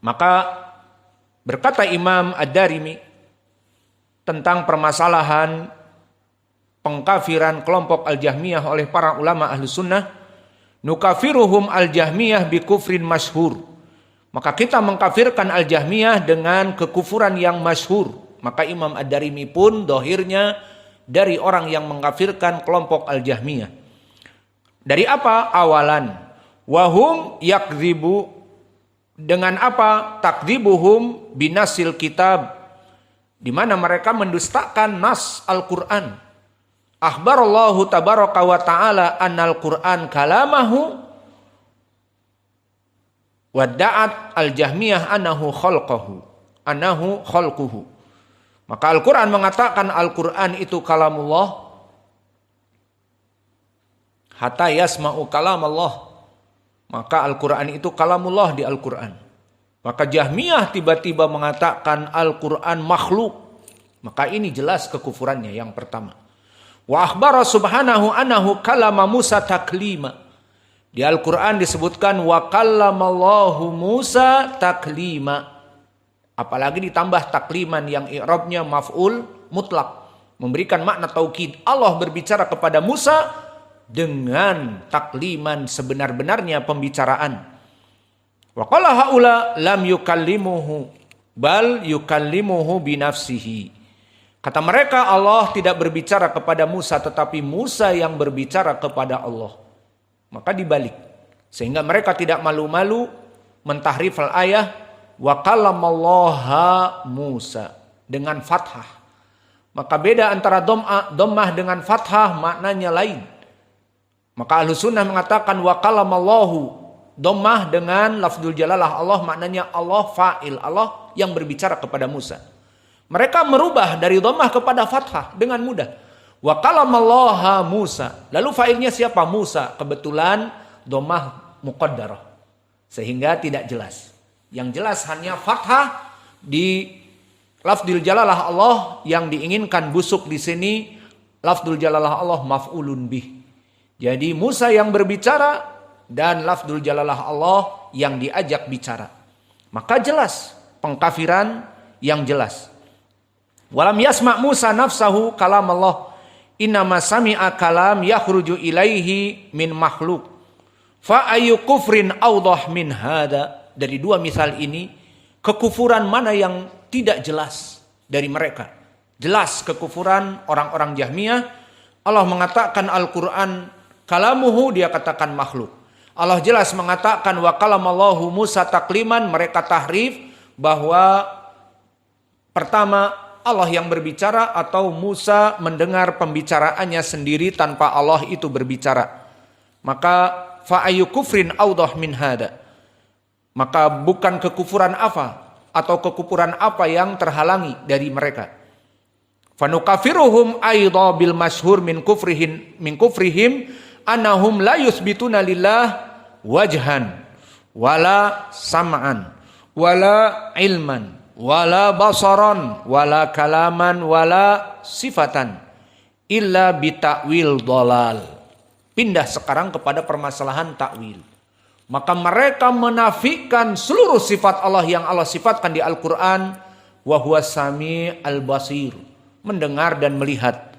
Maka berkata Imam Ad-Darimi tentang permasalahan pengkafiran kelompok Al-Jahmiyah oleh para ulama ahlu sunnah, nukafiruhum Al-Jahmiyah bi kufrin masyhur. Maka kita mengkafirkan Al-Jahmiyah dengan kekufuran yang masyhur. Maka Imam Ad-Darimi pun dohirnya dari orang yang mengkafirkan kelompok Al-Jahmiyah. Dari apa? Awalan, wahum yakdzibu, dengan apa? Takdzibuhum binasil kitab, di mana mereka mendustakan nas Al-Qur'an. Akhbarallahu tabaraka wa ta'ala annal Qur'an kalamahu wadda'at al-Jahmiyah annahu khalquhu. Maka Al-Qur'an mengatakan Al-Qur'an itu kalamullah, hatta yasma'u kalamallah. Maka Al-Qur'an itu kalamullah di Al-Qur'an. Maka Jahmiyah tiba-tiba mengatakan Al-Qur'an makhluk. Maka ini jelas kekufurannya yang pertama. Wa akhbara subhanahu annahu kalama Musa taklima. Di Al-Quran disebutkan wa kallamallahu Musa taklima. Apalagi ditambah takliman yang i'rabnya maf'ul mutlak, memberikan makna taukid. Allah berbicara kepada Musa dengan takliman, sebenar-benarnya pembicaraan. Wa qala haula lam yukallimuhu bal yukallimuhu binafsihi. Kata mereka Allah tidak berbicara kepada Musa, tetapi Musa yang berbicara kepada Allah. Maka dibalik. Sehingga mereka tidak malu-malu mentahrif al-ayah wa kallamallaha Musa dengan fathah. Maka beda antara dhammah dengan fathah, maknanya lain. Maka Ahlus Sunnah mengatakan wa kallamallahu, dhammah dengan lafzul jalalah Allah, maknanya Allah fa'il, Allah yang berbicara kepada Musa. Mereka merubah dari dhammah kepada fathah dengan mudah. Wa kalamallaha Musa. Lalu fa'ilnya siapa? Musa. Kebetulan dhammah muqaddarah. Sehingga tidak jelas. Yang jelas hanya fathah di lafzul jalalah Allah yang diinginkan busuk di sini. Lafzul jalalah Allah maf'ulun bih. Jadi Musa yang berbicara dan lafzul jalalah Allah yang diajak bicara. Maka jelas pengkafiran yang jelas. Walam yasma' Musa nafsahu kalam Allah. Innama sami'a kalam yakhruju ilaihi min makhluk. Fa ayu kufrin awdah min hada. Dari dua misal ini, kekufuran mana yang tidak jelas dari mereka? Jelas kekufuran orang-orang Jahmiyah. Allah mengatakan Al-Quran kalamuhu, dia katakan makhluk. Allah jelas mengatakan wa kalamallahu Musa takliman, mereka tahrif bahwa pertama Allah yang berbicara atau Musa mendengar pembicaraannya sendiri tanpa Allah itu berbicara. Maka fa'ayu kufrin awdah min hada. Maka bukan kekufuran apa atau kekufuran apa yang terhalangi dari mereka. Fanukafiruhum aidha bil masyhur min kufrihim annahum la yusbituna lillah wajhan wala sam'an wala ilman wala basaran, wala kalaman, wala sifatan, illa bitakwil dolal. Pindah sekarang kepada permasalahan takwil. Maka mereka menafikan seluruh sifat Allah yang Allah sifatkan di Al-Quran. Wa huwa sami' al-basir, mendengar dan melihat.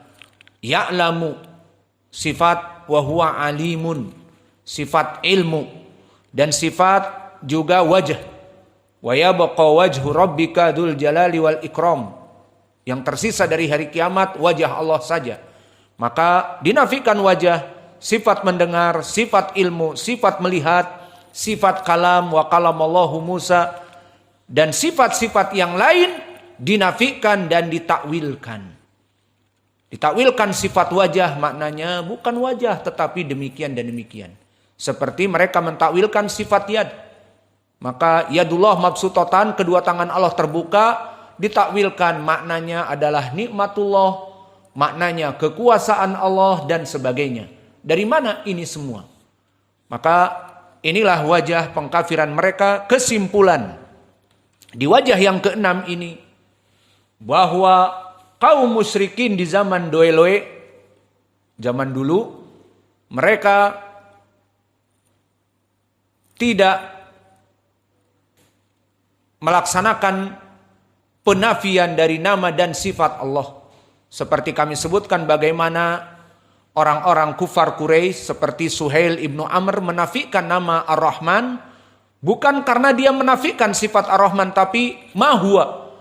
Ya'lamu, sifat wa huwa alimun, sifat ilmu. Dan sifat juga wajah. Wa yabqa wajhu rabbika dzul jalali wal ikram. Yang tersisa dari hari kiamat wajah Allah saja. Maka dinafikan wajah, sifat mendengar, sifat ilmu, sifat melihat, sifat kalam wa kalamallahu Musa, dan sifat-sifat yang lain dinafikan dan ditakwilkan. Ditakwilkan sifat wajah, maknanya bukan wajah tetapi demikian dan demikian. Seperti mereka mentakwilkan sifat yad. Maka yadullah mabsutatan, kedua tangan Allah terbuka, ditakwilkan maknanya adalah nikmatullah, maknanya kekuasaan Allah dan sebagainya. Dari mana ini semua? Maka inilah wajah pengkafiran mereka. Kesimpulan di wajah yang keenam ini, bahwa kaum musyrikin di zaman doeloe, zaman dulu, mereka tidak melaksanakan penafian dari nama dan sifat Allah. Seperti kami sebutkan bagaimana orang-orang kufar Quraisy seperti Suhail ibnu Amr menafikan nama Ar-Rahman, bukan karena dia menafikan sifat Ar-Rahman, tapi mahua.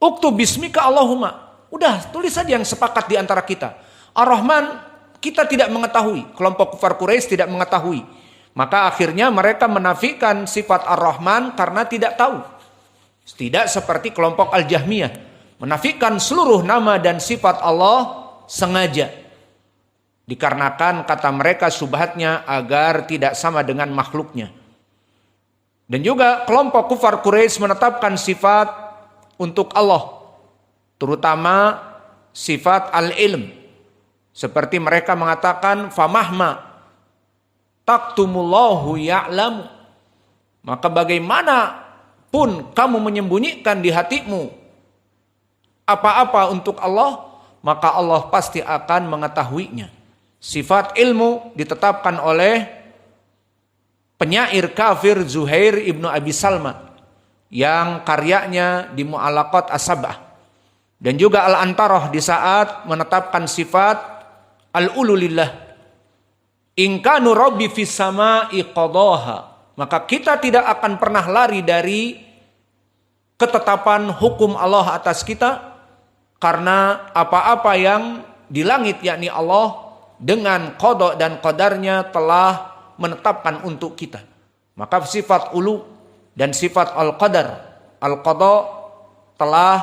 Uktub bismika Allahumma. Udah, tulis saja yang sepakat di antara kita. Ar-Rahman kita tidak mengetahui, kelompok kufar Quraisy tidak mengetahui. Maka akhirnya mereka menafikan sifat Ar-Rahman karena tidak tahu. Tidak seperti kelompok Al-Jahmiyah, menafikan seluruh nama dan sifat Allah sengaja. Dikarenakan kata mereka syubhatnya agar tidak sama dengan makhluknya. Dan juga kelompok kufar Quraisy menetapkan sifat untuk Allah, terutama sifat al-ilm. Seperti mereka mengatakan famahma taktumullahu ya'lamu. Maka bagaimana pun kamu menyembunyikan di hatimu apa-apa untuk Allah, maka Allah pasti akan mengetahuinya. Sifat ilmu ditetapkan oleh penyair kafir Zuhair ibnu Abi Salma yang karyanya di Mu'allaqat As-Sab'ah. Dan juga Al-Antarah di saat menetapkan sifat al-ululillah. In kanu rabbi fis sama'i qadaha. Maka kita tidak akan pernah lari dari ketetapan hukum Allah atas kita, karena apa-apa yang di langit yakni Allah dengan qada dan qadarnya telah menetapkan untuk kita. Maka sifat ulu dan sifat al-qadar, al-qada telah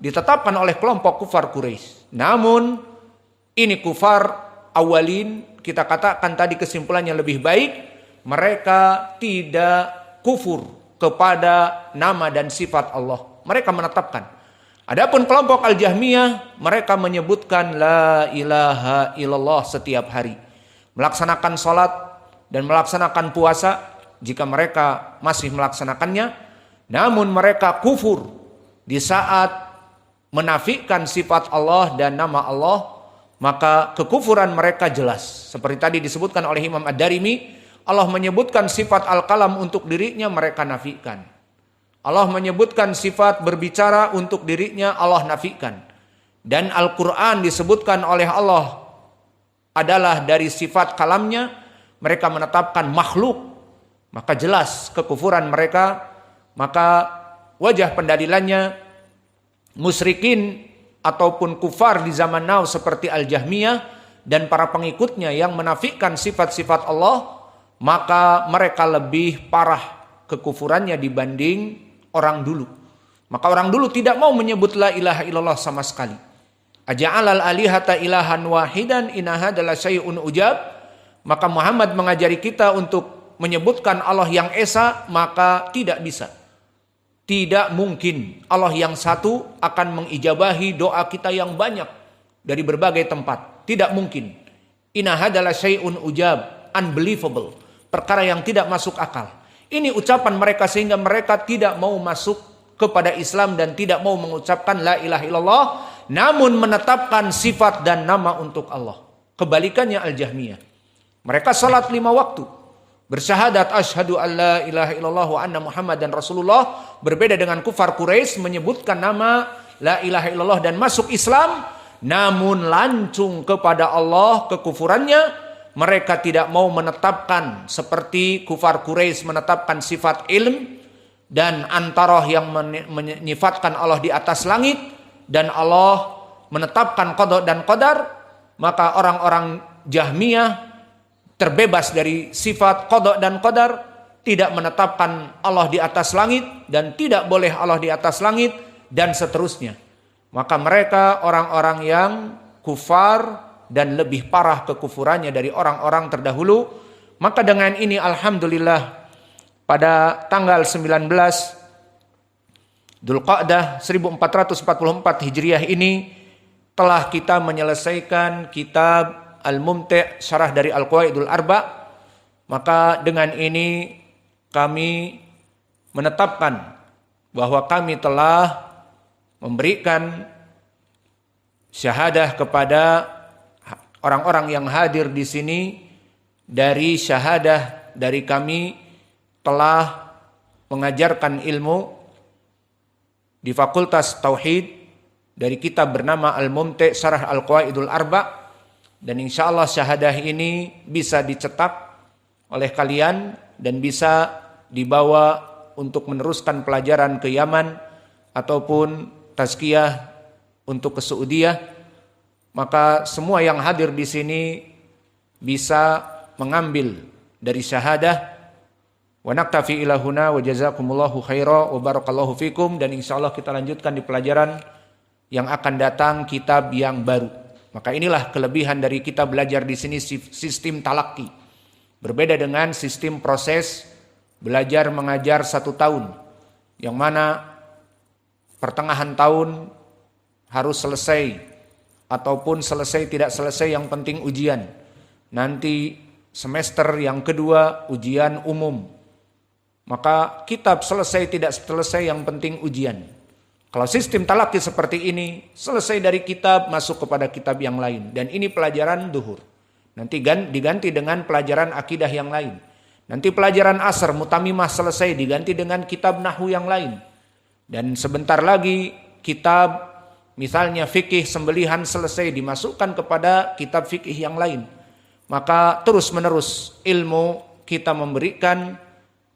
ditetapkan oleh kelompok kufar Quraisy. Namun ini kufar awalin, kita katakan tadi kesimpulannya lebih baik, mereka tidak kufur kepada nama dan sifat Allah. Mereka menetapkan. Adapun kelompok Al-Jahmiyah, mereka menyebutkan la ilaha illallah setiap hari. Melaksanakan sholat dan melaksanakan puasa jika mereka masih melaksanakannya. Namun mereka kufur di saat menafikan sifat Allah dan nama Allah. Maka kekufuran mereka jelas. Seperti tadi disebutkan oleh Imam Ad-Darimi, Allah menyebutkan sifat al-kalam untuk dirinya, mereka nafikan. Allah menyebutkan sifat berbicara untuk dirinya, Allah nafikan. Dan Al-Quran disebutkan oleh Allah adalah dari sifat kalamnya, mereka menetapkan makhluk. Maka jelas kekufuran mereka. Maka wajah pendalilannya musyrikin ataupun kufar di zaman now seperti Al-Jahmiyah dan para pengikutnya yang menafikan sifat-sifat Allah, maka mereka lebih parah kekufurannya dibanding orang dulu. Maka orang dulu tidak mau menyebut la ilaha illallah sama sekali. Aja'alal alihata ilahan wahidan inna hadzal syai'un ujab. Maka Muhammad mengajari kita untuk menyebutkan Allah yang esa, maka tidak bisa. Tidak mungkin Allah yang satu akan mengijabahi doa kita yang banyak dari berbagai tempat. Tidak mungkin. Inna hadzal syai'un ujab, unbelievable, perkara yang tidak masuk akal. Ini ucapan mereka sehingga mereka tidak mau masuk kepada Islam dan tidak mau mengucapkan la ilaha illallah, namun menetapkan sifat dan nama untuk Allah. Kebalikannya Al-Jahmiyah. Mereka salat 5 waktu, bersyahadat asyhadu an la ilaha illallah wa anna Muhammadan Rasulullah. Berbeda dengan kufar Quraisy menyebutkan nama la ilaha illallah dan masuk Islam, namun lancung kepada Allah kekufurannya. Mereka tidak mau menetapkan seperti kufar Quraisy menetapkan sifat ilm dan antarah yang menyifatkan Allah di atas langit, dan Allah menetapkan qada dan qadar. Maka orang-orang Jahmiyah terbebas dari sifat qada dan qadar, tidak menetapkan Allah di atas langit dan tidak boleh Allah di atas langit, dan seterusnya. Maka mereka orang-orang yang kufar dan lebih parah kekufurannya dari orang-orang terdahulu. Maka dengan ini alhamdulillah pada tanggal 19 Dzulqa'dah 1444 Hijriah ini telah kita menyelesaikan kitab Al-Mumti' syarah dari Al-Qawaidul Arba'. Maka dengan ini kami menetapkan bahwa kami telah memberikan syahadah kepada orang-orang yang hadir di sini. Dari syahadah dari kami telah mengajarkan ilmu di Fakultas Tauhid dari kitab bernama Al-Mumti' Syarah Al-Qawaidul Arba', dan insya Allah syahadah ini bisa dicetak oleh kalian dan bisa dibawa untuk meneruskan pelajaran ke Yaman ataupun tazkiyah untuk ke Saudiyah. Maka semua yang hadir di sini bisa mengambil dari syahadah. Wa naktafi ila huna wa jazakumullahu khaira wa barakallahu fikum, dan insyaallah kita lanjutkan di pelajaran yang akan datang kitab yang baru. Maka inilah kelebihan dari kita belajar di sini sistem talaki. Berbeda dengan sistem proses belajar mengajar 1 tahun, yang mana pertengahan tahun harus selesai, ataupun selesai tidak selesai yang penting ujian. Nanti semester yang kedua ujian umum. Maka kitab selesai tidak selesai yang penting ujian. Kalau sistem talaki seperti ini, selesai dari kitab masuk kepada kitab yang lain. Dan ini pelajaran duhur. Nanti diganti dengan pelajaran akidah yang lain. Nanti pelajaran asar mutamimah selesai diganti dengan kitab nahwu yang lain. Dan sebentar lagi kitab misalnya fikih sembelihan selesai dimasukkan kepada kitab fikih yang lain. Maka terus menerus ilmu kita memberikan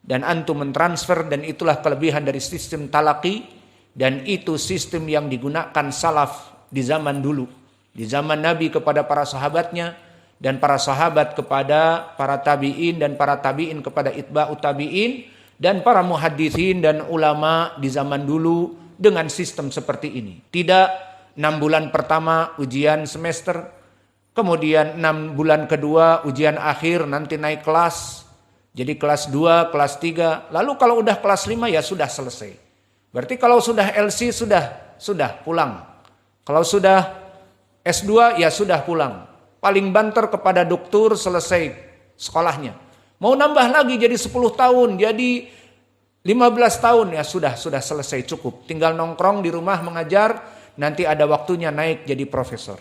dan antum mentransfer, dan itulah kelebihan dari sistem talaki, dan itu sistem yang digunakan salaf di zaman dulu. Di zaman Nabi kepada para sahabatnya, dan para sahabat kepada para tabi'in, dan para tabi'in kepada itba'ut tabi'in, dan para muhadditsin dan ulama di zaman dulu dengan sistem seperti ini. Tidak 6 bulan pertama ujian semester, kemudian 6 bulan kedua ujian akhir, nanti naik kelas, jadi kelas 2, kelas 3, lalu kalau udah kelas 5 ya sudah selesai. Berarti kalau sudah LC sudah pulang. Kalau sudah S2 ya sudah pulang. Paling banter kepada doktur, selesai sekolahnya. Mau nambah lagi jadi 10 tahun, jadi 15 tahun, ya sudah selesai, cukup. Tinggal nongkrong di rumah mengajar, nanti ada waktunya naik jadi profesor.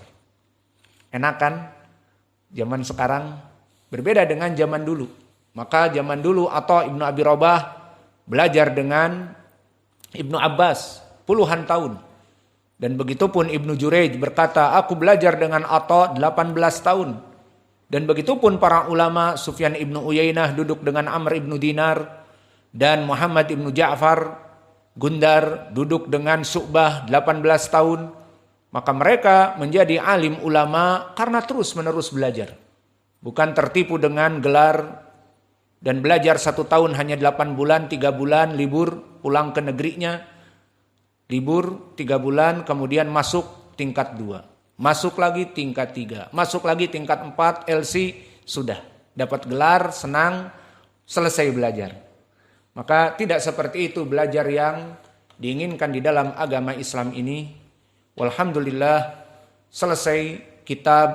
Enak kan? Zaman sekarang berbeda dengan zaman dulu. Maka zaman dulu Atha Ibnu Abi Rabah belajar dengan Ibnu Abbas puluhan tahun. Dan begitupun Ibnu Jurayj berkata, aku belajar dengan Atha 18 tahun. Dan begitupun para ulama, Sufyan Ibnu Uyainah duduk dengan Amr Ibnu Dinar, dan Muhammad Ibnu Ja'far Gundar duduk dengan Syu'bah 18 tahun. Maka mereka menjadi alim ulama karena terus menerus belajar. Bukan tertipu dengan gelar dan belajar 1 tahun hanya 8 bulan, 3 bulan libur pulang ke negerinya. Libur 3 bulan kemudian masuk tingkat 2. Masuk lagi tingkat 3. Masuk lagi tingkat 4 LC, sudah. Dapat gelar, senang, selesai belajar. Maka tidak seperti itu belajar yang diinginkan di dalam agama Islam ini. Walhamdulillah selesai kitab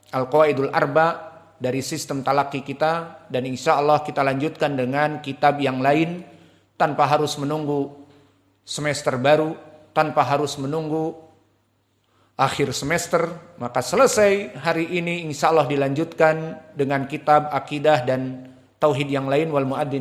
Al-Qawaidul Arba dari sistem talaki kita, dan insya Allah kita lanjutkan dengan kitab yang lain tanpa harus menunggu semester baru, tanpa harus menunggu akhir semester. Maka selesai hari ini insya Allah dilanjutkan dengan kitab akidah dan tauhid yang lain. Wal muadzin